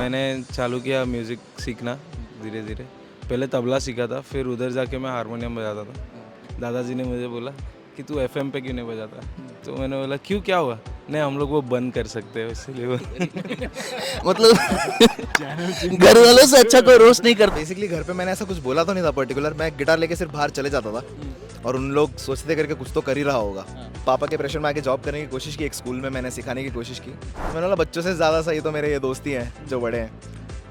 मैंने चालू किया म्यूज़िक सीखना धीरे धीरे। पहले तबला सीखा था, फिर उधर जाके मैं हारमोनियम बजाता था। दादाजी ने मुझे बोला कि तू एफएम पे क्यों नहीं बजाता, तो मैंने बोला क्यों, क्या हुआ? नहीं, हम लोग वो बंद कर सकते हैं, इसलिए वो मतलब घर वालों से अच्छा कोई रोस्ट नहीं करता। बेसिकली घर पे मैंने ऐसा कुछ बोला तो नहीं था पर्टिकुलर, मैं गिटार लेके सिर्फ बाहर चले जाता था और उन लोग सोचते करके कुछ तो कर ही रहा होगा। पापा के प्रेशर में आके जॉब करने की कोशिश की, एक स्कूल में मैंने सिखाने की कोशिश की। मैंने बोला बच्चों से ज़्यादा सही तो मेरे ये दोस्त ही हैं जो बड़े हैं।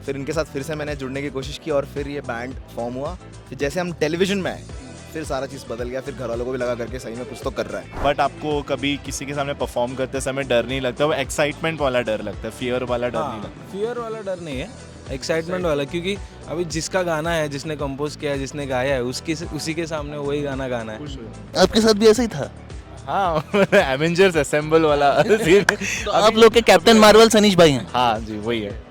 फिर इनके साथ फिर से मैंने जुड़ने की कोशिश की और फिर ये बैंड फॉर्म हुआ। फिर जैसे हम टेलीविजन में आए फिर सारा चीज़ बदल गया। फिर घर वालों को भी लगा करके सही में कुछ तो कर रहा है। बट आपको कभी किसी के सामने परफॉर्म करते समय डर नहीं लगता? वो एक्साइटमेंट वाला डर लगता है, फियर वाला डर नहीं लगता? फियर वाला डर नहीं है, एक्साइटमेंट वाला, क्योंकि अभी जिसका गाना है, जिसने कंपोज किया है, जिसने गाया है, उसी के सामने वही गाना गाना है। आपके साथ भी ऐसा ही था? हाँ एवेंजर्स असेंबल वाला सीन। तो आप लोग के कैप्टन मार्वल सनीश भाई हैं। हाँ जी, वही है।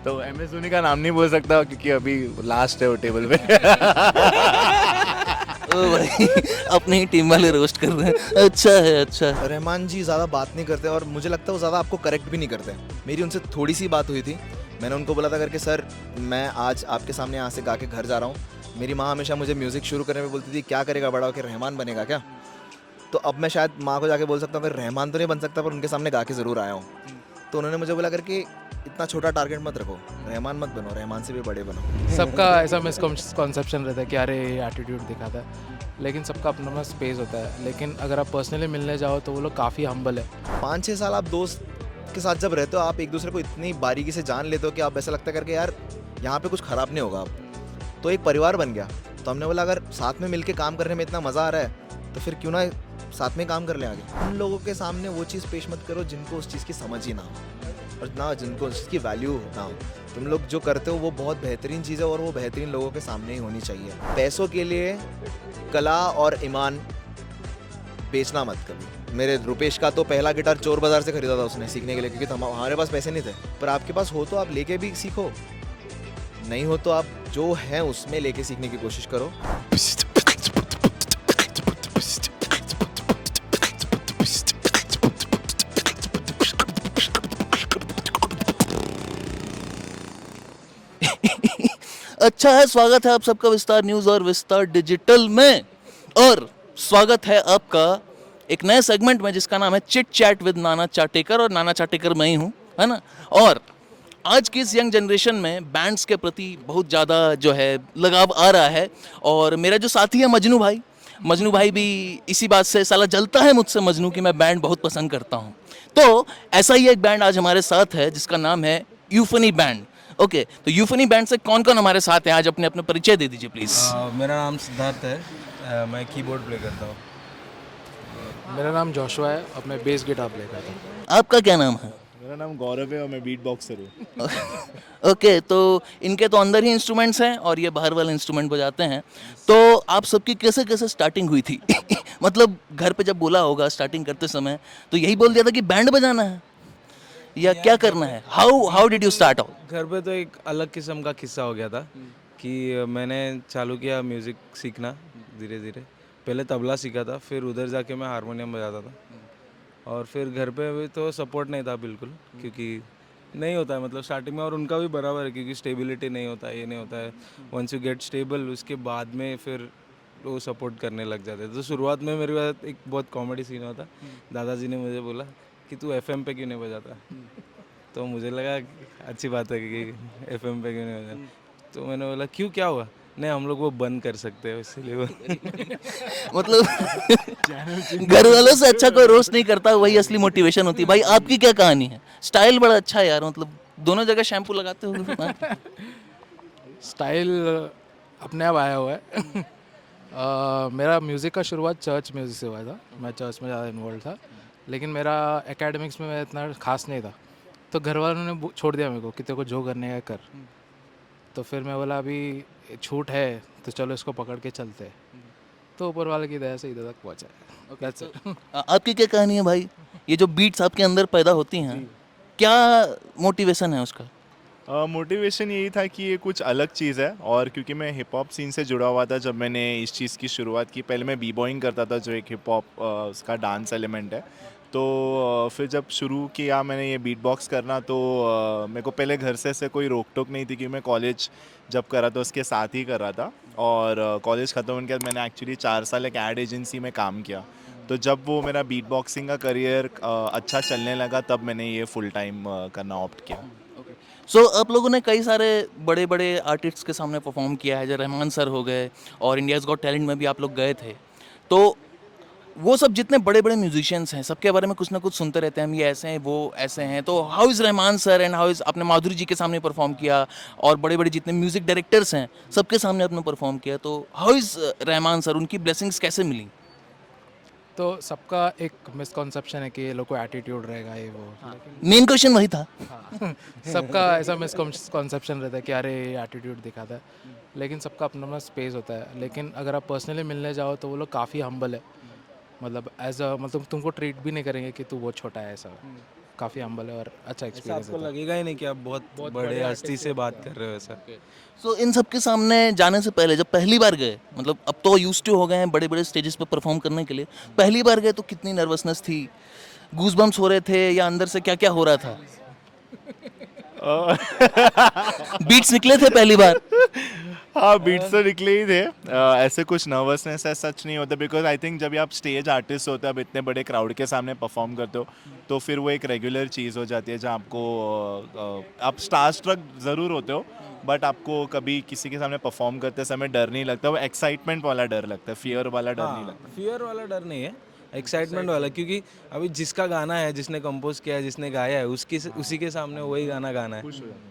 तो MS धोनी का नाम नहीं बोल सकता क्योंकि अभी लास्ट है वो टेबल पे। ओ भाई अपनी ही टीम वाले रोस्ट कर रहे हैं। अच्छा है, अच्छा है। रहमान जी ज़्यादा बात नहीं करते और मुझे लगता है वो ज़्यादा आपको करेक्ट भी नहीं करते। मेरी उनसे थोड़ी सी बात हुई थी, मैंने उनको बोला था करके सर मैं आज आपके सामने यहाँ से गा के घर जा रहा हूँ। मेरी माँ हमेशा मुझे म्यूज़िक शुरू करने में बोलती थी क्या करेगा बड़ा होकर, रहमान बनेगा क्या? तो अब मैं शायद माँ को जाके बोल सकता हूँ रहमान तो नहीं बन सकता पर उनके सामने गा के ज़रूर आया हूँ। तो उन्होंने मुझे बोला करके इतना छोटा टारगेट मत रखो, रहमान मत बनो, रहमान से भी बड़े बनो। सबका ऐसा मिसकॉन्सेप्शन रहता है कि अरे एटीट्यूड दिखाता है, लेकिन सबका अपना अपना स्पेस होता है। लेकिन अगर आप पर्सनली मिलने जाओ तो वो लोग काफ़ी हम्बल है। 5-6 साल आप दोस्त के साथ जब रहते हो आप एक दूसरे को इतनी बारीकी से जान लेते हो कि आप ऐसा लगता है करके यार यहाँ पे कुछ ख़राब नहीं होगा। आप तो एक परिवार बन गया। तो हमने बोला अगर साथ में मिलके काम करने में इतना मज़ा आ रहा है तो फिर क्यों ना साथ में काम कर लें आगे। उन लोगों के सामने वो चीज़ पेश मत करो जिनको उस चीज़ की समझ ही ना हो और ना जिनको उस चीज़ की वैल्यू ना हो। तुम लोग जो करते हो वो बहुत बेहतरीन चीज़ है और वो बेहतरीन लोगों के सामने ही होनी चाहिए। पैसों के लिए कला और ईमान बेचना मत कभी। मेरे रुपेश का तो पहला गिटार चोर बाजार से खरीदा था उसने सीखने के लिए, क्योंकि हमारे पास पैसे नहीं थे। पर आपके पास हो तो आप लेके भी सीखो, नहीं हो तो आप जो है उसमें लेके सीखने की कोशिश करो। अच्छा है, स्वागत है आप सबका विस्तार न्यूज़ और विस्तार डिजिटल में। और स्वागत है आपका एक नए सेगमेंट में जिसका नाम है चिट चैट विद नाना चाटेकर, और नाना चाटेकर मैं ही हूँ, है ना। और आज की इस यंग जनरेशन में बैंड्स के प्रति बहुत ज़्यादा जो है लगाव आ रहा है। और मेरा जो साथी है मजनू भाई भी इसी बात से साला जलता है मुझसे मजनू कि मैं बैंड बहुत पसंद करता हूँ। तो ऐसा ही एक बैंड आज हमारे साथ है जिसका नाम है यूफनी बैंड। ओके, तो यूफनी बैंड से कौन कौन हमारे साथ है आज, अपने अपने परिचय दे दीजिए प्लीज़। मेरा नाम सिद्धार्थ है, मैं कीबोर्ड प्ले करता हूँ। मेरा नाम जोशुआ है और मैं बेस गिटार प्ले करता हूँ। आपका क्या नाम है? मेरा नाम गौरव है और मैं बीट बॉक्सर हूँ। ओके, तो इनके तो अंदर ही इंस्ट्रूमेंट्स हैं और ये बाहर वाले इंस्ट्रूमेंट बजाते हैं। तो आप सबकी कैसे कैसे स्टार्टिंग हुई थी? मतलब घर पे जब बोला होगा स्टार्टिंग करते समय तो यही बोल दिया था कि बैंड बजाना है या क्या करना है? How did you start out? घर पे तो एक अलग किस्म का किस्सा हो गया था कि मैंने चालू किया म्यूज़िक सीखना धीरे धीरे। पहले तबला सीखा था, फिर उधर जाके मैं हारमोनियम बजाता था। और फिर घर पे भी तो सपोर्ट नहीं था बिल्कुल, क्योंकि नहीं होता है मतलब स्टार्टिंग में, और उनका भी बराबर है क्योंकि स्टेबिलिटी नहीं होता है, ये नहीं होता है। वंस यू गेट स्टेबल उसके बाद में फिर वो सपोर्ट करने लग जाते हैं। तो शुरुआत में मेरे पास एक बहुत कॉमेडी सीन हुआ था। दादाजी ने मुझे बोला कि तू एफएम पे क्यों नहीं बजाता, तो मुझे लगा अच्छी बात है कि एफएम पे क्यों नहीं बजाता। तो मैंने बोला क्यों, क्या हुआ? नहीं, हम लोग वो बंद कर सकते हैं, इसलिए वो मतलब घर वालों से अच्छा कोई रोस्ट नहीं करता, वही असली मोटिवेशन होती है। भाई आपकी क्या कहानी है? स्टाइल बड़ा अच्छा है यार, मतलब दोनों जगह शैम्पू लगाते हो। स्टाइल अपने आप आया हुआ है। मेरा म्यूज़िक का शुरुआत चर्च म्यूज़िक से हुआ था। मैं चर्च में ज़्यादा इन्वॉल्व था, लेकिन मेरा एकेडमिक्स में मैं इतना खास नहीं था। तो घर वालों ने छोड़ दिया मेरे को कि तेरे को जो करने का कर। तो फिर मैं बोला अभी छूट है तो चलो इसको पकड़ के चलते हैं। तो ऊपर वाले की दया से इधर तक पहुँचा है। That's it. आपकी क्या कहानी है भाई? ये जो बीट्स आपके अंदर पैदा होती हैं, क्या मोटिवेशन है उसका? मोटिवेशन यही था कि ये कुछ अलग चीज़ है, और क्योंकि मैं हिप हॉप सीन से जुड़ा हुआ था जब मैंने इस चीज़ की शुरुआत की। पहले मैं बी बॉइंग करता था जो एक हिप हॉप उसका डांस एलिमेंट है। तो फिर जब शुरू किया मैंने ये बीट बॉक्स करना तो मेरे को पहले घर से ऐसे कोई रोक टोक नहीं थी कि मैं कॉलेज जब करा तो उसके साथ ही कर रहा था। और कॉलेज ख़त्म होने के बाद मैंने एक्चुअली 4 साल एक एड एजेंसी में काम किया। तो जब वो मेरा बीट बॉक्सिंग का करियर अच्छा चलने लगा तब मैंने ये फुल टाइम करना ऑप्ट किया। सो आप लोगों ने कई सारे बड़े बड़े आर्टिस्ट्स के सामने परफॉर्म किया है, जैसे रहमान सर हो गए और इंडियाज़ गॉट टैलेंट में भी आप लोग गए थे। तो वो सब जितने बड़े बड़े म्यूजिशियंस हैं सबके बारे में कुछ ना कुछ सुनते रहते हैं, हम ये ऐसे हैं वो ऐसे हैं। तो how is Rahman sir and how is आपने माधुरी जी के सामने परफॉर्म किया और बड़े बड़े जितने म्यूजिक डायरेक्टर्स हैं सबके सामने आपने परफॉर्म किया, तो हाउ इज़ रहमान सर, उनकी ब्लेसिंग्स कैसे मिली? तो सबका एक मिसकॉन्सेप्शन है कि ये लोग को एटीट्यूड रहेगा ये वो, मेन क्वेश्चन वही था। हाँ सबका ऐसा मिसकॉन्सेप्शन रहता है कि अरे एटीट्यूड दिखाता है, लेकिन सबका अपना अपना स्पेस होता है। लेकिन अगर आप पर्सनली मिलने जाओ तो वो लोग काफ़ी हम्बल है, मतलब एज अ मतलब तुमको ट्रीट भी नहीं करेंगे कि तू बहुत छोटा है, ऐसा काफ़ी हम्बल है और अच्छा ऐसा एक्सपीरियंस आपको है। लगेगा ही नहीं कि आप बहुत बड़े हस्ती से बात कर रहे हो ऐसा। सो इन सब के सामने जाने से पहले जब पहली बार गए, मतलब अब तो यूज्ड टू हो गए हैं बड़े बड़े स्टेजेस पे परफॉर्म करने के लिए, पहली बार गए तो कितनी नर्वसनेस थी, गूज़बम्प्स हो रहे थे या अंदर से क्या क्या हो रहा था? बीट्स निकले थे पहली बार? हाँ बीट्स तो निकले ही थे। ऐसे कुछ नर्वसनेस है सच नहीं होता, बिकॉज आई थिंक जब भी आप स्टेज आर्टिस्ट होते हो, आप इतने बड़े क्राउड के सामने परफॉर्म करते हो तो फिर वो एक रेगुलर चीज़ हो जाती है जहाँ आपको आप स्टार स्ट्रक ज़रूर होते हो बट आपको कभी किसी के सामने परफॉर्म करते समय डर नहीं लगता, वो एक्साइटमेंट वाला डर लगता है, फियर वाला डर नहीं लगता। फियर वाला डर नहीं है, एक्साइटमेंट वाला, क्योंकि अभी जिसका गाना है, जिसने कंपोज किया है, जिसने गाया है, उसी के सामने वही गाना गाना है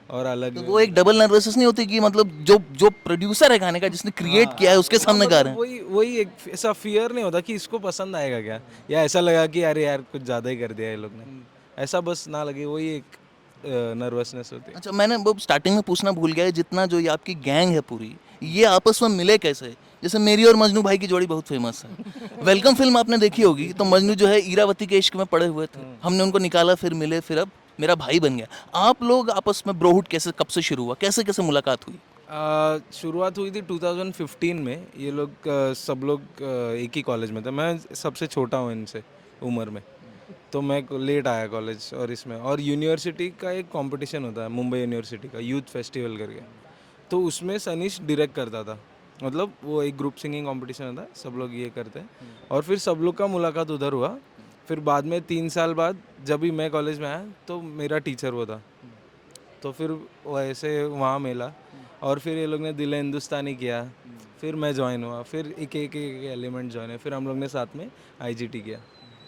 और अलग तो वो एक डबल नर्वसनेस नहीं होती कि मतलब जो जो प्रोड्यूसर है गाने का, जिसने क्रिएट किया है उसके सामने गा रहे हैं? वही एक ऐसा फियर नहीं होता कि इसको पसंद आएगा क्या, या ऐसा लगा कि अरे यार कुछ ज़्यादा ही कर दिया ये लोग ने, ऐसा बस ना लगे, वही एक नर्वसनेस होती है। अच्छा, मैंने वो स्टार्टिंग में पूछना भूल गया, जितना जो ये आपकी गैंग है पूरी, ये आपस में मिले कैसे? जैसे मेरी और मजनू भाई की जोड़ी बहुत फेमस है। वेलकम फिल्म आपने देखी होगी, तो मजनू जो है ईरावती के इश्क में पड़े हुए थे, हमने उनको निकाला, फिर मिले, फिर अब मेरा भाई बन गया। आप लोग आपस में ब्रोहुड कैसे, कब से शुरू हुआ, कैसे कैसे मुलाकात हुई? शुरुआत हुई थी 2015 में। ये लोग सब लोग एक ही कॉलेज में थे, मैं सबसे छोटा हूँ इनसे उम्र में, तो मैं लेट आया कॉलेज। और इसमें और यूनिवर्सिटी का एक कंपटीशन होता है, मुंबई यूनिवर्सिटी का यूथ फेस्टिवल करके, तो उसमें सनीश डायरेक्ट करता था, मतलब वो एक ग्रुप सिंगिंग कंपटीशन होता है, सब लोग ये करते हैं। और फिर सब लोग का मुलाकात उधर हुआ। फिर बाद में 3 साल बाद जब भी मैं कॉलेज में आया तो मेरा टीचर वो था, तो फिर वैसे वहाँ मिला और फिर ये लोग ने दिल हिंदुस्तानी किया, फिर मैं ज्वाइन हुआ, फिर एक एक एक एलिमेंट ज्वाइन है, फिर हम लोग ने साथ में आईजीटी किया।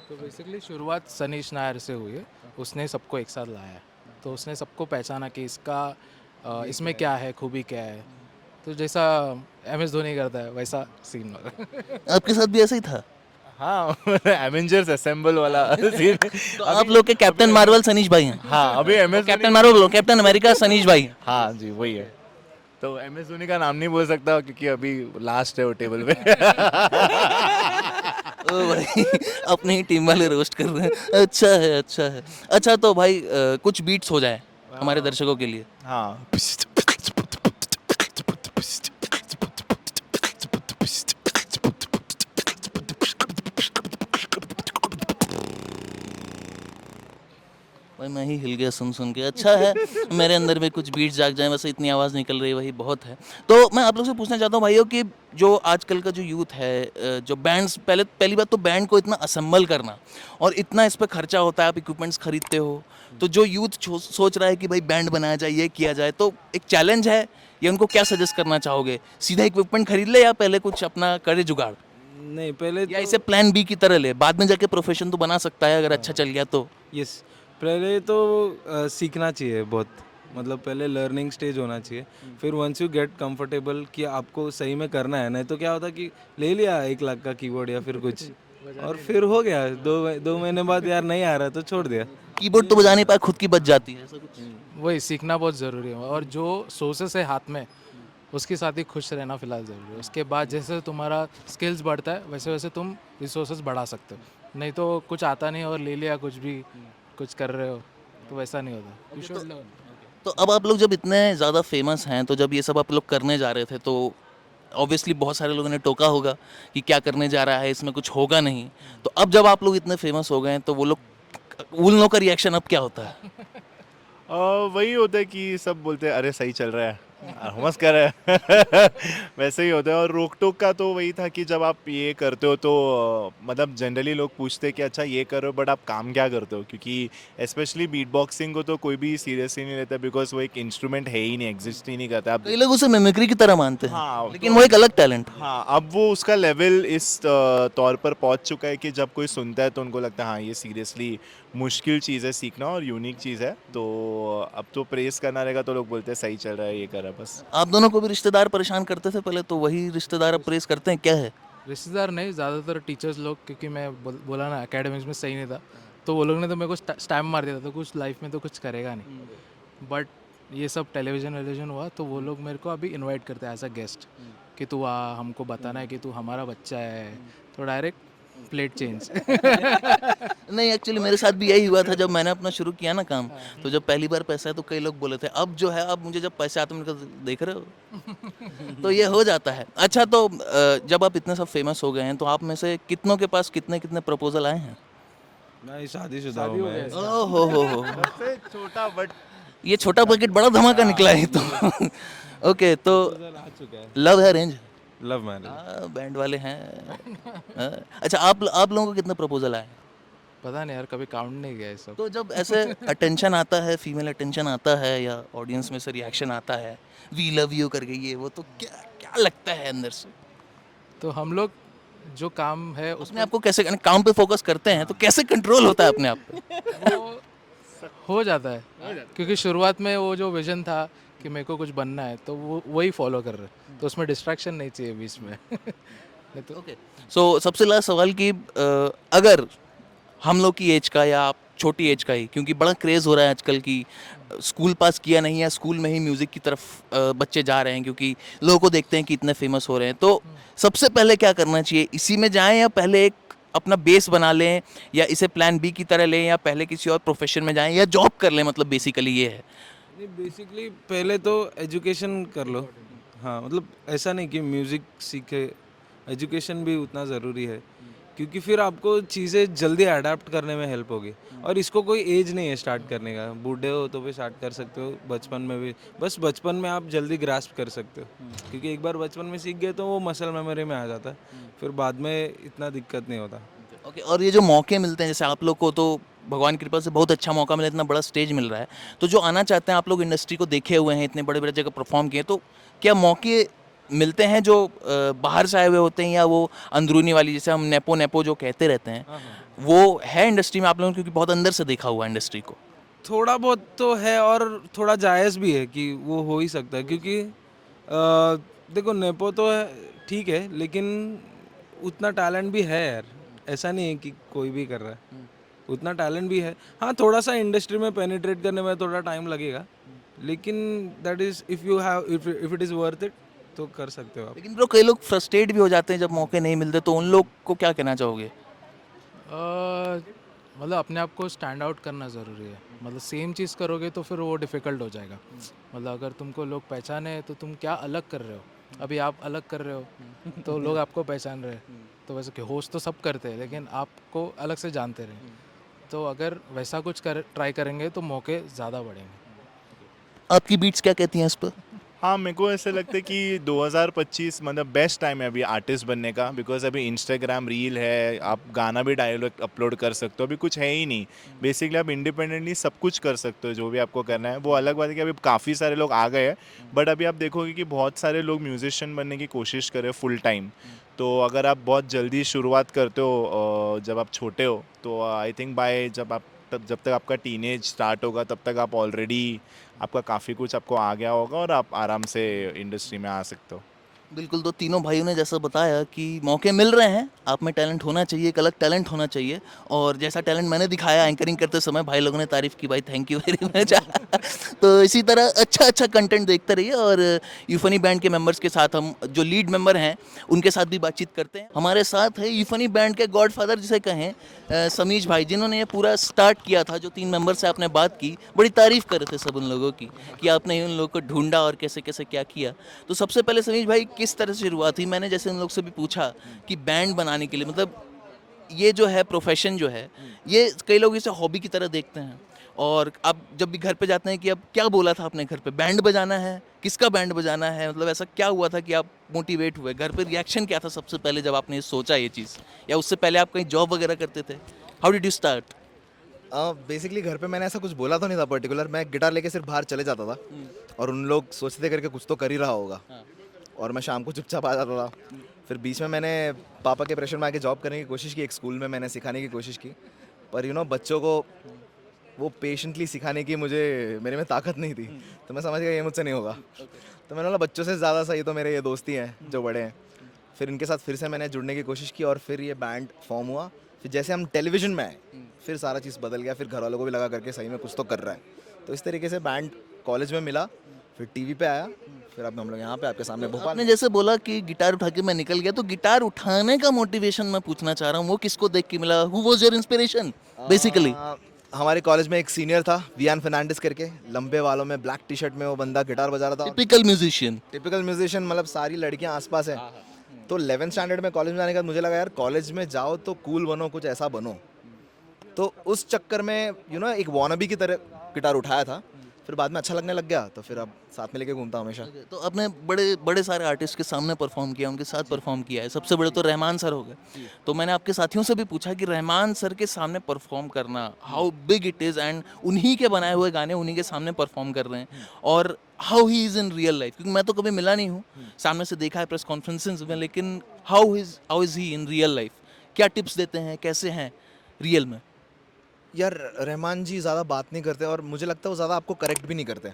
तो बेसिकली शुरुआत सनीश नायर से हुई है, उसने सबको एक साथ लाया, तो उसने सबको पहचाना कि इसका इसमें क्या है, खूबी क्या है। तो जैसा MS धोनी करता है वैसा सीन होगा। आपके साथ भी ऐसा ही था? हाँ एवेंजर्स असेंबल वाला सीन। तो आप लोग के कैप्टन मार्वल सनीश भाई हैं? हाँ अभी MS कैप्टन मार्वल बोलो, कैप्टन अमेरिका सनीश भाई हैं। हाँ जी वही है। तो MS धोनी का नाम नहीं बोल सकता क्योंकि अभी लास्ट है वो टेबल पे। ओ भाई, अपनी ही टीम वाले रोस्ट कर रहे हैं। अच्छा है, अच्छा है। अच्छा तो भाई कुछ बीट्स हो जाए हमारे दर्शकों के लिए। हाँ भाई मैं ही हिल गया सुन सुन के। अच्छा है, मेरे अंदर में कुछ बीट्स जाग जाए, वैसे इतनी आवाज़ निकल रही है वही बहुत है। तो मैं आप लोग से पूछना चाहता हूँ भाइयों कि जो आजकल का जो यूथ है, जो बैंड्स, पहली बात तो बैंड को इतना असेंबल करना और इतना इस पर खर्चा होता है, आप इक्विपमेंट्स खरीदते हो, तो जो यूथ सोच रहा है कि भाई बैंड बनाया जाए, ये किया जाए, तो एक चैलेंज है, ये उनको क्या सजेस्ट करना चाहोगे? सीधा इक्विपमेंट खरीद ले या पहले कुछ अपना करे जुगाड़, नहीं, पहले या इसे प्लान बी की तरह ले, बाद में जाके प्रोफेशन तो बना सकता है अगर अच्छा चल गया तो? यस, पहले तो सीखना चाहिए बहुत, मतलब पहले लर्निंग स्टेज होना चाहिए, फिर वंस यू गेट कंफर्टेबल कि आपको सही में करना है। नहीं तो क्या होता कि ले लिया 1 लाख का कीबोर्ड या फिर कुछ और फिर हो गया 2 महीने बाद यार नहीं आ रहा तो छोड़ दिया। कीबोर्ड तो बजा नहीं पाए, खुद की बच जाती है, ऐसा कुछ? वही सीखना बहुत ज़रूरी है, और जो सोर्सेस है हाथ में उसके साथ ही खुश रहना फिलहाल ज़रूरी है। उसके बाद जैसे तुम्हारा स्किल्स बढ़ता है वैसे वैसे तुम रिसोर्सेज बढ़ा सकते हो। नहीं तो कुछ आता नहीं और ले लिया कुछ भी, कुछ कर रहे हो तो वैसा नहीं होता। You should learn. तो अब आप लोग जब इतने ज़्यादा फेमस हैं, तो जब ये सब आप लोग करने जा रहे थे तो ऑब्वियसली बहुत सारे लोगों ने टोका होगा कि क्या करने जा रहा है, इसमें कुछ होगा नहीं। तो अब जब आप लोग इतने फेमस हो गए हैं तो वो लोग उन लोगों का रिएक्शन अब क्या होता है? वही होता है कि सब बोलते हैं अरे सही चल रहा है, हुमस कर रहा है। वैसे ही होता है। और रोक टोक का तो वही था कि जब आप ये करते हो तो मतलब जनरली लोग पूछते हैं कि अच्छा ये कर रहे हो बट आप काम क्या करते हो, क्योंकि स्पेशली बीट बॉक्सिंग को तो कोई भी सीरियसली नहीं लेता बिकॉज वो एक इंस्ट्रूमेंट है ही नहीं, एग्जिस्ट ही नहीं करता। आप कई लोग उसे मिमिक्री की तरह मानते हैं, हाँ, लेकिन वो एक अलग टैलेंट है। हाँ, अब वो उसका लेवल इस तौर पर पहुंच चुका है कि जब कोई सुनता है तो उनको लगता है हाँ ये सीरियसली मुश्किल चीज़ है सीखना और यूनिक चीज़ है। तो अब तो प्रेस करना रहेगा तो लोग बोलते हैं सही चल रहा है, ये कर रहा है बस। आप दोनों को भी रिश्तेदार परेशान करते थे पहले, तो वही रिश्तेदार अब प्रेस करते हैं, क्या है? रिश्तेदार नहीं, ज़्यादातर टीचर्स लोग, क्योंकि मैं बोला ना एकेडमिक्स में सही नहीं था, तो वो लोग ने तो मेरे को स्टैम्प मार दिया था, तो कुछ लाइफ में तो कुछ करेगा नहीं। बट ये सब टेलीविज़न हुआ तो वो लोग मेरे को अभी इनवाइट करते हैं एज अ गेस्ट कि तू आ, हमको बताना है कि तू हमारा बच्चा है, तो डायरेक्ट प्लेट चेंज। नहीं, एक्चुअली मेरे साथ भी यही हुआ था जब मैंने अपना शुरू किया ना काम। तो जब पहली बार पैसा है तो कई लोग बोले थे अब जो है, अब मुझे जब पैसे आते हैं मैंने कहा देख रहे हो। तो ये हो जाता है। अच्छा, तो जब आप इतने सब फेमस हो गए हैं तो आप में से कितनों के पास कितने कितने प्रपोजल आए हैं? मैं शादीशुदा हूँ मैं। ओह हो। सबसे छोटा बट ये छोटा बकेट बड़ा धमाका निकला है तो। ओके, तो आ चुका है। लव है अरेंज? Love marriage. बैंड वाले हैं। अच्छा, आप लोगों को कितने प्रपोजल आए? पता नहीं यार, कभी काउंट नहीं किया ये सब। तो जब ऐसे अटेंशन आता है, फीमेल अटेंशन आता है या ऑडियंस में से रिएक्शन आता है, वी लव यू करके, ये वो, तो क्या क्या लगता है अंदर से? तो हम लोग जो काम है उसमें आपको कैसे काम पे फोकस करते हैं तो कैसे कंट्रोल होता है अपने आप पे? वो हो जाता है, क्योंकि शुरुआत में वो जो विजन था कि मेरे को कुछ बनना है, तो वो वही फॉलो कर रहे हैं, तो उसमें डिस्ट्रैक्शन नहीं चाहिए बीच में। नहीं तो ओके, सो सबसे लास्ट सवाल कि अगर हम लोग की एज का या आप छोटी एज का ही, क्योंकि बड़ा क्रेज़ हो रहा है आजकल की स्कूल पास किया नहीं या स्कूल में ही म्यूज़िक की तरफ बच्चे जा रहे हैं क्योंकि लोगों को देखते हैं कि इतने फेमस हो रहे हैं, तो सबसे पहले क्या करना चाहिए? इसी में जाएं या पहले एक अपना बेस बना लें, या इसे प्लान बी की तरह लें, या पहले किसी और प्रोफेशन में जाएं या जॉब कर लें? मतलब बेसिकली ये है। नहीं, बेसिकली पहले तो एजुकेशन कर लो। हाँ, मतलब ऐसा नहीं कि म्यूज़िक सीखे, एजुकेशन भी उतना ज़रूरी है, क्योंकि फिर आपको चीज़ें जल्दी अडाप्ट करने में हेल्प होगी। और इसको कोई एज नहीं है स्टार्ट करने का, बूढ़े हो तो भी स्टार्ट कर सकते हो, बचपन में भी। बस बचपन में आप जल्दी ग्रास्प कर सकते हो, क्योंकि एक बार बचपन में सीख गए तो वो मसल मेमोरी में आ जाता है, फिर बाद में इतना दिक्कत नहीं होता। ओके, और ये जो मौके मिलते हैं, जैसे आप लोग को तो भगवान की कृपा से बहुत अच्छा मौका मिला, इतना बड़ा स्टेज मिल रहा है, तो जो आना चाहते हैं, आप लोग इंडस्ट्री को देखे हुए हैं, इतने बड़े बड़े जगह परफॉर्म किए, तो क्या मौके मिलते हैं जो बाहर से आए हुए होते हैं, या वो अंदरूनी वाली, जैसे हम नेपो जो कहते रहते हैं, वो है इंडस्ट्री में आप लोगों ने? क्योंकि बहुत अंदर से देखा हुआ है इंडस्ट्री को। थोड़ा बहुत तो है और थोड़ा जायज़ भी है कि वो हो ही सकता है, क्योंकि देखो नेपो तो है, ठीक है, लेकिन उतना टैलेंट भी है यार, ऐसा नहीं है कि कोई भी कर रहा है, उतना टैलेंट भी है। हाँ, थोड़ा सा इंडस्ट्री में पेनिट्रेट करने में थोड़ा टाइम लगेगा, लेकिन that is if you have if it is worth it तो कर सकते हो आप। लेकिन ब्रो, कई लोग फ्रस्ट्रेट भी हो जाते हैं जब मौके नहीं मिलते, तो उन लोग को क्या कहना चाहोगे? मतलब अपने आप को स्टैंड आउट करना ज़रूरी है। मतलब सेम चीज़ करोगे तो फिर वो डिफ़िकल्ट हो जाएगा। मतलब अगर तुमको लोग पहचाने तो तुम क्या अलग कर रहे हो। अभी आप अलग कर रहे हो तो लोग आपको पहचान रहे हैं। तो वैसे कि होस्ट तो सब करते हैं, लेकिन आपको अलग से जानते रहे। तो अगर वैसा कुछ ट्राई करेंगे तो मौके ज़्यादा बढ़ेंगे। आपकी बीट्स क्या कहती हैं इस पर? हाँ, मेरे को ऐसे लगता है कि 2025 मतलब बेस्ट टाइम है अभी आर्टिस्ट बनने का, बिकॉज अभी इंस्टाग्राम रील है, आप गाना भी डायरेक्ट अपलोड कर सकते हो, अभी कुछ है ही नहीं। बेसिकली आप इंडिपेंडेंटली सब कुछ कर सकते हो जो भी आपको करना है। वो अलग बात है कि अभी काफ़ी सारे लोग आ गए हैं, बट अभी आप देखोगे कि बहुत सारे लोग म्यूजिशियन बनने की कोशिश कर रहे हैं फुल टाइम। तो अगर आप बहुत जल्दी शुरुआत करते हो जब आप छोटे हो, तो आई थिंक बाय जब तक आपका टीनेज स्टार्ट होगा तब तक आप ऑलरेडी आपका काफ़ी कुछ आपको आ गया होगा और आप आराम से इंडस्ट्री में आ सकते हो। बिल्कुल, तो तीनों भाइयों ने जैसा बताया कि मौके मिल रहे हैं, आप में टैलेंट होना चाहिए, एक अलग टैलेंट होना चाहिए, और जैसा टैलेंट मैंने दिखाया एंकरिंग करते समय, भाई लोगों ने तारीफ़ की, भाई थैंक यू वेरी मच। तो इसी तरह अच्छा कंटेंट देखते रहिए, और यूफनी बैंड के मेंबर्स के साथ, हम जो लीड मेंबर हैं उनके साथ भी बातचीत करते हैं। हमारे साथ है यूफनी बैंड के गॉडफादर जिसे कहें, समीज भाई, जिन्होंने ये पूरा स्टार्ट किया था। जो 3 मेंबर से आपने बात की, बड़ी तारीफ़ कर रहे थे सब उन लोगों की कि आपने उन लोगों को ढूंढा और कैसे कैसे क्या किया। तो सबसे पहले समीज भाई, किस तरह से शुरुआत हुई? मैंने जैसे उन लोग से भी पूछा कि बैंड बनाने के लिए, मतलब ये जो है प्रोफेशन जो है, ये कई लोग इसे हॉबी की तरह देखते हैं। और आप जब भी घर पे जाते हैं कि अब क्या बोला था आपने घर पे, बैंड बजाना है, किसका बैंड बजाना है, मतलब ऐसा क्या हुआ था कि आप मोटिवेट हुए? घर पे रिएक्शन क्या था सबसे पहले जब आपने ये सोचा ये चीज़, या उससे पहले आप कहीं जॉब वगैरह करते थे? How did you start? Basically घर पे मैंने ऐसा कुछ बोला तो नहीं था पर्टिकुलर, मैं गिटार लेके सिर्फ बाहर चले जाता था और उन लोग सोचते थे करके कुछ तो कर ही रहा होगा, और मैं शाम को चुपचाप आ जाता था। फिर बीच में मैंने पापा के प्रेशर में आके जॉब करने की कोशिश की, एक स्कूल में मैंने सिखाने की कोशिश की, पर बच्चों को वो पेशेंटली सिखाने की मेरे में ताकत नहीं थी, तो मैं समझ गया ये मुझसे नहीं होगा। तो मैंने बोला बच्चों से ज़्यादा सही तो मेरे ये दोस्त ही हैं जो बड़े हैं। फिर इनके साथ फिर से मैंने जुड़ने की कोशिश की और फिर ये बैंड फॉर्म हुआ। फिर जैसे हम टेलीविज़न में आए, फिर सारा चीज़ बदल गया, फिर घर वालों को भी लगा करके सही में कुछ तो कर रहा है। तो इस तरीके से बैंड कॉलेज में मिला, फिर टीवी पे आया, फिर अब हम लोग यहाँ पे आपके सामने भोपाल। आपने जैसे बोला कि गिटार उठा के मैं निकल गया, तो गिटार उठाने का मोटिवेशन मैं पूछना चाह रहा हूँ, वो किसको देख के मिला? Who was your inspiration basically? हमारे कॉलेज में एक सीनियर था, वियान फर्नांडिस करके, लंबे वालों में ब्लैक टी शर्ट में वो बंदा गिटार बजा रहा था। Typical musician. टिपिकल म्यूजिशियन, मतलब सारी लड़कियां आसपास हैं। तो 11th स्टैंडर्ड में कॉलेज में जाने के बाद मुझे लगा यार कॉलेज में जाओ तो कूल बनो, कुछ ऐसा बनो। तो उस चक्कर में एक वॉनबी की तरह गिटार उठाया था। फिर बाद में अच्छा लगने लग गया, तो फिर अब साथ में लेके घूमता हूं हमेशा। तो आपने बड़े बड़े सारे आर्टिस्ट के सामने परफॉर्म किया, उनके साथ परफॉर्म किया है, सबसे बड़े तो रहमान सर हो गए। तो मैंने आपके साथियों से भी पूछा कि रहमान सर के सामने परफॉर्म करना, how big it is, and उन्हीं के बनाए हुए गाने उन्हीं के सामने परफॉर्म कर रहे हैं, और how he is in real life, क्योंकि मैं तो कभी मिला नहीं हूँ, सामने से देखा है प्रेस कॉन्फ्रेंसेस में, लेकिन how is he in real life? क्या टिप्स देते हैं, कैसे हैं रियल में? यार रहमान जी ज़्यादा बात नहीं करते और मुझे लगता है वो ज़्यादा आपको करेक्ट भी नहीं करते।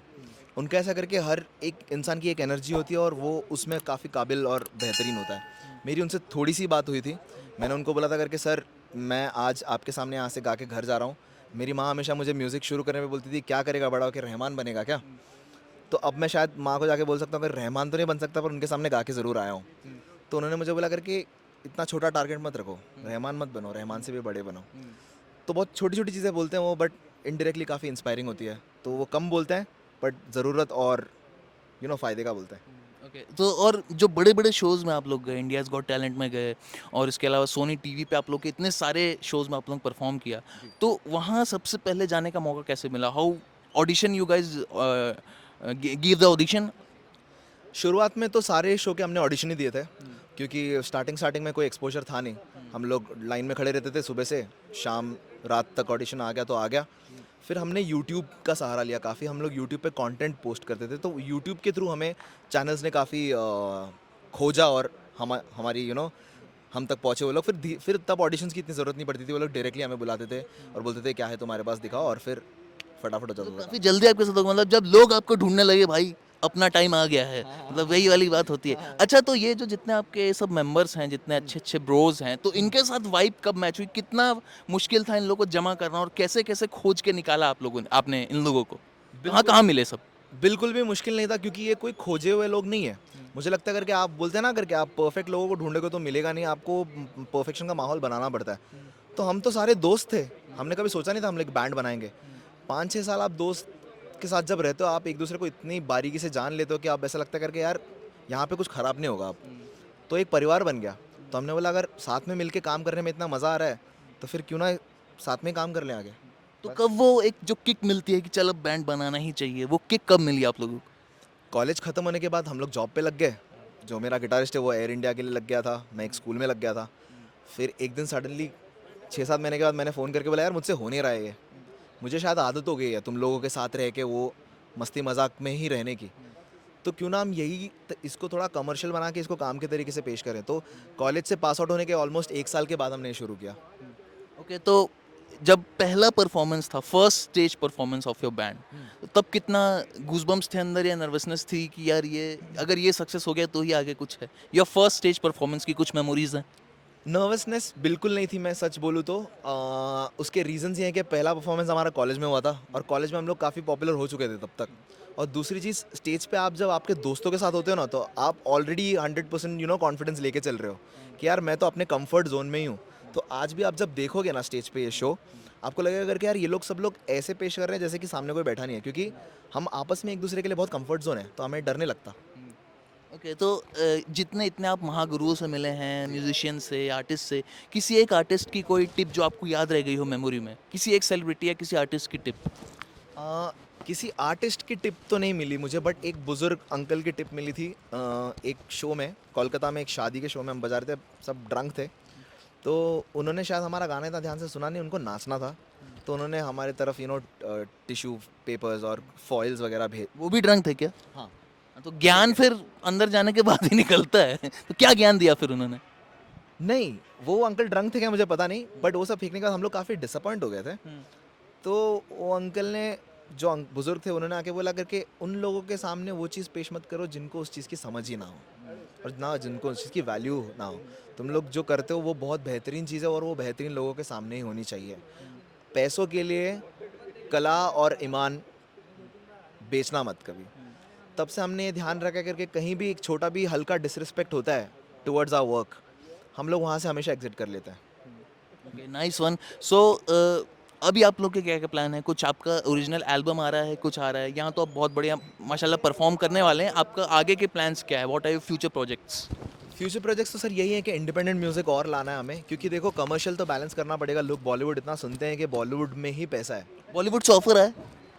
उनका ऐसा करके हर एक इंसान की एक एनर्जी होती है और वो उसमें काफ़ी काबिल और बेहतरीन होता है। मेरी उनसे थोड़ी सी बात हुई थी, मैंने उनको बोला था करके सर मैं आज आपके सामने यहाँ से गा के घर जा रहा हूँ। मेरी माँ हमेशा मुझे म्यूज़िक शुरू करने में बोलती थी क्या करेगा बड़ा होकर, रहमान बनेगा क्या? तो अब मैं शायद माँ को जाके बोल सकता हूँ कि रहमान तो नहीं बन सकता पर उनके सामने गा के ज़रूर आया हूँ। तो उन्होंने मुझे बोला करके इतना छोटा टारगेट मत रखो, रहमान मत बनो, रहमान से भी बड़े बनो। तो बहुत छोटी छोटी चीज़ें बोलते हैं वो, बट इनडायरेक्टली काफ़ी इंस्पायरिंग होती है। तो वो कम बोलते हैं बट ज़रूरत और फ़ायदे का बोलते हैं। ओके, तो और जो बड़े बड़े शोज़ में आप लोग गए, इंडियाज़ गॉट टैलेंट में गए, और इसके अलावा सोनी टीवी पे आप लोग के इतने सारे शोज़ में आप लोग परफॉर्म किया, तो वहाँ सबसे पहले जाने का मौका कैसे मिला? How audition you guys give the audition? शुरुआत में तो सारे शो के हमने ऑडिशन ही दिए थे, क्योंकि स्टार्टिंग में कोई एक्सपोजर था नहीं। हम लोग लाइन में खड़े रहते थे सुबह से शाम, रात तक ऑडिशन आ गया तो आ गया। फिर हमने यूट्यूब का सहारा लिया काफ़ी, हम लोग यूट्यूब पे कंटेंट पोस्ट करते थे, तो यूट्यूब के थ्रू हमें चैनल्स ने काफ़ी खोजा और हमारी हम तक पहुँचे वो लोग। फिर तब ऑडिशंस की इतनी ज़रूरत नहीं पड़ती थी, वो लोग डायरेक्टली हमें बुलाते थे और बोलते थे क्या है तुम्हारे पास दिखाओ, और फिर फटाफट हो जाता था। काफ़ी जल्दी आपके साथ होगा, मतलब जब लोग आपको ढूंढने लगे भाई अपना टाइम आ गया है, मतलब वही वाली बात होती है। अच्छा, तो ये जो जितने आपके सब मेंबर्स हैं, जितने अच्छे अच्छे ब्रोज हैं, तो इनके साथ वाइब कब मैच हुई? कितना मुश्किल था इन लोगों को जमा करना, और कैसे कैसे खोज के निकाला आप लोगों ने, आपने इन लोगों को? कहाँ कहाँ मिले सब? बिल्कुल भी मुश्किल नहीं था, क्योंकि ये कोई खोजे हुए लोग नहीं है। मुझे लगता है करके आप बोलते हैं ना करके आप परफेक्ट लोगों को ढूंढोगे तो मिलेगा नहीं, आपको परफेक्शन का माहौल बनाना पड़ता है। तो हम तो सारे दोस्त थे, हमने कभी सोचा नहीं था हम लोग बैंड बनाएंगे। 5-6 साल आप दोस्त के साथ जब रहते हो, आप एक दूसरे को इतनी बारीकी से जान लेते हो कि आप ऐसा लगता है करके यार यहाँ पे कुछ ख़राब नहीं होगा। आप तो एक परिवार बन गया। तो हमने बोला अगर साथ में मिलके काम करने में इतना मज़ा आ रहा है तो फिर क्यों ना साथ में काम कर लें आगे। तो कब वो एक जो किक मिलती है कि चल अब बैंड बनाना ही चाहिए, वो किक कब मिली आप लोगों को? कॉलेज ख़त्म होने के बाद हम लोग जॉब पे लग गए। जो मेरा गिटारिस्ट है वो एयर इंडिया के लिए लग गया था, मैं एक स्कूल में लग गया था। फिर एक दिन सडनली 6-7 महीने के बाद मैंने फ़ोन करके बोला यार मुझसे हो नहीं रहा है ये, मुझे शायद आदत हो गई है तुम लोगों के साथ रह के वो मस्ती मजाक में ही रहने की, तो क्यों ना हम इसको थोड़ा कमर्शियल बना के इसको काम के तरीके से पेश करें। तो कॉलेज से पास आउट होने के ऑलमोस्ट 1 साल के बाद हमने शुरू किया। ओके, तो जब पहला परफॉर्मेंस था, first stage performance of your band, तब कितना गूज़बम्प्स थे अंदर, या नर्वसनेस थी कि यार ये अगर ये सक्सेस हो गया तो ही आगे कुछ है? योर फर्स्ट स्टेज परफॉर्मेंस की कुछ मेमोरीज हैं? नर्वसनेस बिल्कुल नहीं थी, मैं सच बोलूँ तो। उसके रीजंस ये हैं कि पहला परफॉर्मेंस हमारा कॉलेज में हुआ था और कॉलेज में हम लोग काफ़ी पॉपुलर हो चुके थे तब तक। और दूसरी चीज़, स्टेज पे आप जब आपके दोस्तों के साथ होते हो ना, तो आप ऑलरेडी 100% कॉन्फिडेंस लेके चल रहे हो कि यार मैं तो अपने कंफर्ट जोन में ही हूँ। तो आज भी आप जब देखोगे ना स्टेज पे ये शो, आपको लगेगा करके यार ये लोग सब लोग ऐसे पेश कर रहे हैं जैसे कि सामने कोई बैठा नहीं है, क्योंकि हम आपस में एक दूसरे के लिए बहुत कंफर्ट जोन है, तो हमें डर नहीं लगता। ओके तो जितने इतने आप महागुरुओं से मिले हैं, म्यूजिशियन से, आर्टिस्ट से, किसी एक आर्टिस्ट की कोई टिप जो आपको याद रह गई हो मेमोरी में, किसी एक सेलिब्रिटी या किसी आर्टिस्ट की टिप? किसी आर्टिस्ट की टिप तो नहीं मिली मुझे, बट एक बुजुर्ग अंकल की टिप मिली थी। एक शो में, कोलकाता में एक शादी के शो में हम बजा रहे थे, सब ड्रंक थे, तो उन्होंने शायद हमारा गाना इतना ध्यान से सुना नहीं, उनको नाचना था, तो उन्होंने हमारे तरफ टिश्यू पेपर्स और फॉइल्स वगैरह भेज। वो भी ड्रंक थे क्या? हाँ। तो ज्ञान फिर अंदर जाने के बाद ही निकलता है। तो क्या ज्ञान दिया फिर उन्होंने? नहीं, वो अंकल ड्रंक थे क्या मुझे पता नहीं, बट वो सब फेंकने के बाद हम लोग काफ़ी डिसअपॉइंट हो गए थे। तो वो अंकल ने, जो बुजुर्ग थे, उन्होंने आके बोला करके उन लोगों के सामने वो चीज़ पेश मत करो जिनको उस चीज़ की समझ ही ना हो और ना जिनको उस चीज़ की वैल्यू ना हो। तुम लोग जो करते हो वो बहुत बेहतरीन चीज़ है और वो बेहतरीन लोगों के सामने ही होनी चाहिए। पैसों के लिए कला और ईमान बेचना मत कभी। तब से हमने ये ध्यान रखा करके कहीं भी एक छोटा भी हल्का डिसरिस्पेक्ट होता है टुवर्ड्स आवर वर्क, हम लोग वहाँ से हमेशा एग्जिट कर लेते हैं। Okay, nice one. सो अभी आप लोग के क्या क्या प्लान है? कुछ आपका ओरिजिनल एल्बम आ रहा है, कुछ आ रहा है? यहाँ तो आप बहुत बढ़िया माशाल्लाह परफॉर्म करने वाले हैं। आपका आगे के प्लान्स क्या है? What are your future projects? Future projects तो सर यही है कि इंडिपेंडेंट म्यूजिक और लाना है हमें, क्योंकि देखो कमर्शियल तो बैलेंस करना पड़ेगा। लोग बॉलीवुड इतना सुनते हैं कि बॉलीवुड में ही पैसा है। बॉलीवुड से ऑफर है?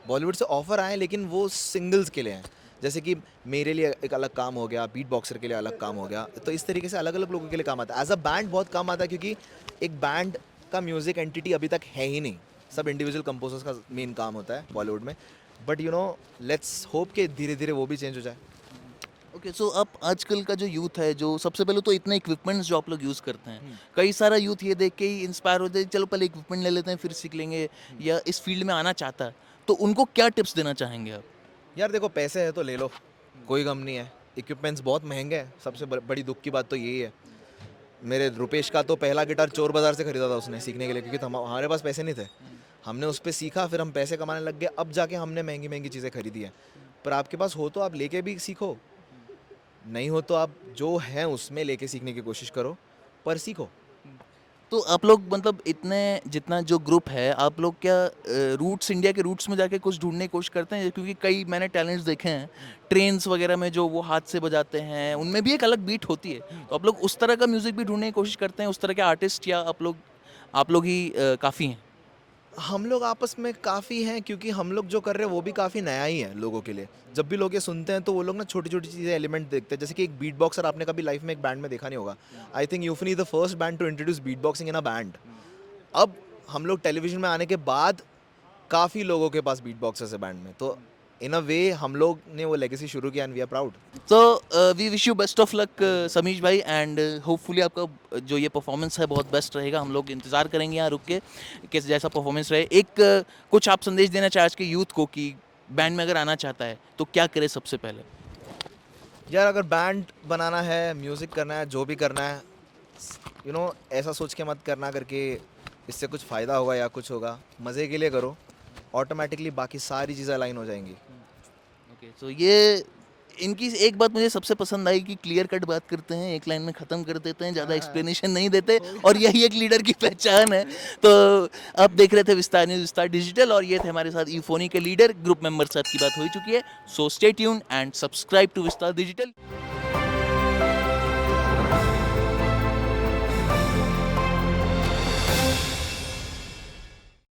बॉलीवुड से ऑफर आए लेकिन वो सिंगल्स के लिए हैं। जैसे कि मेरे लिए एक अलग काम हो गया, बीट बॉक्सर के लिए अलग काम हो गया, तो इस तरीके से अलग अलग लोगों के लिए काम आता है। एज अ बैंड बहुत कम आता है, क्योंकि एक बैंड का म्यूजिक एंटिटी अभी तक है ही नहीं, सब इंडिविजुअल कंपोजर्स का मेन काम होता है बॉलीवुड में। बट लेट्स होप कि धीरे धीरे वो भी चेंज हो जाए। ओके, सो अब आजकल का जो यूथ है, जो सबसे पहले तो इतने इक्विपमेंट्स जो आप लोग यूज़ करते हैं, कई सारा यूथ ये देख के ही इंस्पायर होते हैं, चलो पहले इक्विपमेंट ले लेते हैं फिर सीख लेंगे, या इस फील्ड में आना चाहता है, तो उनको क्या टिप्स देना चाहेंगे आप? यार देखो, पैसे है तो ले लो, कोई गम नहीं है। इक्विपमेंट्स बहुत महंगे हैं, सबसे बड़ी दुख की बात तो यही है। मेरे रुपेश का तो पहला गिटार चोर बाज़ार से खरीदा था उसने सीखने के लिए, क्योंकि हमारे पास पैसे नहीं थे। हमने उस पर सीखा, फिर हम पैसे कमाने लग गए, अब जाके हमने महंगी महंगी चीज़ें खरीदी हैं। पर आपके पास हो तो आप लेके भी सीखो, नहीं हो तो आप जो है उसमें लेके सीखने की कोशिश करो, पर सीखो। तो आप लोग मतलब इतने जितना जो ग्रुप है, आप लोग क्या रूट्स, इंडिया के रूट्स में जाके कुछ ढूंढने की कोशिश करते हैं? क्योंकि कई मैंने टैलेंट्स देखे हैं ट्रेन्स वगैरह में, जो वो हाथ से बजाते हैं, उनमें भी एक अलग बीट होती है। तो आप लोग उस तरह का म्यूजिक भी ढूंढने की कोशिश करते हैं, उस तरह के आर्टिस्ट, या आप लोग ही काफ़ी हैं? हम लोग आपस में काफ़ी हैं, क्योंकि हम लोग जो कर रहे हैं वो भी काफ़ी नया ही है लोगों के लिए। जब भी लोग ये सुनते हैं तो वो लोग ना छोटी छोटी चीज़ें, एलिमेंट देखते हैं। जैसे कि एक बीट बॉक्सर आपने कभी लाइफ में एक बैंड में देखा नहीं होगा। I think euphony the first band to introduce beat boxing in a band. अब हम लोग टेलीविजन में आने के बाद काफ़ी लोगों के पास बीट बॉक्सर्स है बैंड में, तो इन अ वे हम लोग ने वो लेगेसी शुरू किया एंड वी आर प्राउड। तो we wish you best of luck Samish भाई, एंड होपफुली आपका जो ये परफॉर्मेंस है बहुत बेस्ट रहेगा। हम लोग इंतज़ार करेंगे यहाँ रुक के कि जैसा परफॉर्मेंस रहे। एक कुछ आप संदेश देना चाहे आज के यूथ को कि बैंड में अगर आना चाहता है तो क्या करे सबसे पहले? यार अगर बैंड बनाना है, म्यूज़िक करना है, जो भी करना है, ऐसा सोच के मत करना करके इससे कुछ फ़ायदा होगा या कुछ होगा। मज़े के लिए करो, ऑटोमेटिकली बाकी सारी चीज़ें अलाइन हो जाएंगी। ओके, तो ये इनकी एक बात मुझे सबसे पसंद आई कि क्लियर कट बात करते हैं, एक लाइन में ख़त्म कर देते हैं, ज़्यादा एक्सप्लेनेशन नहीं देते, और यही एक लीडर की पहचान है। तो आप देख रहे थे विस्तार न्यूज़, विस्तार डिजिटल, और ये थे हमारे साथ यूफोनी के लीडर, ग्रुप मेंबर साथ की बात हो चुकी है। So stay tuned and subscribe to Vistaar digital.